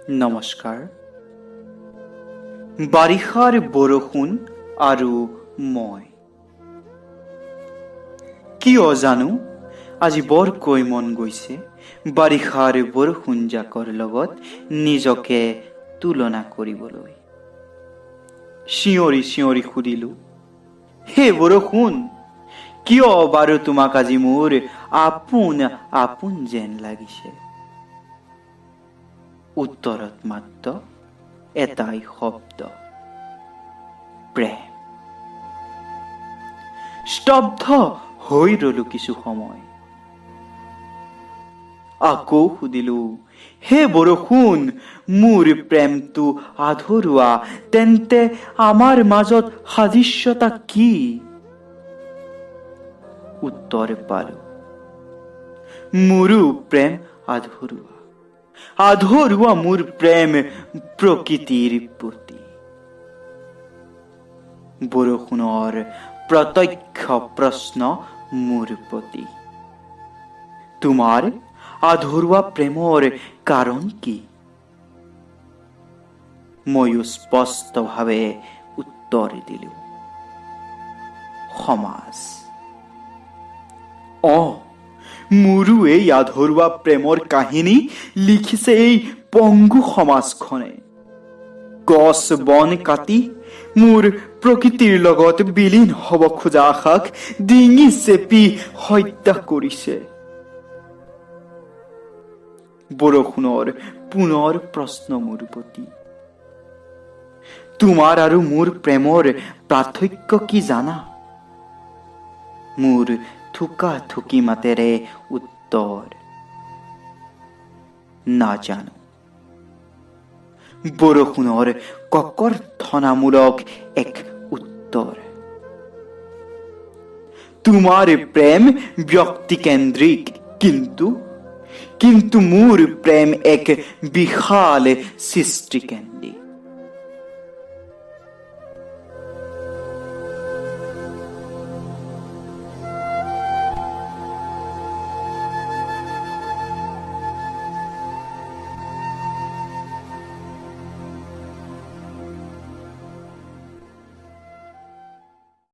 নমস্কাৰ। বাৰিষাৰ বৰষুণ আৰু মই। কিয় জানো আজি বৰকৈ মন গৈছে বাৰিষাৰ বৰষুণ জাকৰ লগত নিজকে তুলনা কৰিবলৈ। চিঞৰি চিঞৰি সুধিলো, হে বৰষুণ, কিয় বাৰু তোমাক আজি মোৰ আপোন আপোন যেন লাগিছে? উত্তৰত মাত্ৰ এটাই শব্দ, প্ৰেম। স্তব্ধ হৈ ৰলো কিছু সময়। আকৌ সুধিলো, হে বৰষুণ, মোৰ প্ৰেমটো আধৰুৱা, তেন্তে আমাৰ মাজত সাদৃশ্যতা কি? উত্তৰ পালো, মোৰো প্ৰেম আধৰুৱা। আধৰুৱা মোৰ প্ৰেম প্ৰকৃতিৰ প্ৰতি। বৰষুণৰ প্ৰত্যক্ষ প্ৰশ্ন মোৰ প্ৰতি, তোমাৰ আধৰুৱা প্ৰেমৰ কাৰণ কি? ময়ো স্পষ্টভাৱে উত্তৰ দিলো, সমাজ। মোৰো এই আধৰুৱা প্ৰেমৰ কাহিনী লিখিছে এই পংগু সমাজখনে। গছ বন কাটি মোৰ প্ৰকৃতিৰ লগত বিলীন হ'ব খোজা আশাক ডিঙি চেপি হত্যা কৰিছে। বৰষুণৰ পুনৰ প্ৰশ্ন মোৰ প্ৰতি, তোমাৰ আৰু মোৰ প্ৰেমৰ পাৰ্থক্য কি জানা? মোৰ থোকা থুকি মাতেৰে উত্তৰ, নাজানো। বৰষুণৰ ককৰ্থনামূলক এক উত্তৰ, তোমাৰ প্ৰেম ব্যক্তিকেন্দ্ৰিক, কিন্তু মোৰ প্ৰেম এক বিশাল সৃষ্টিকেন্দ্ৰিক।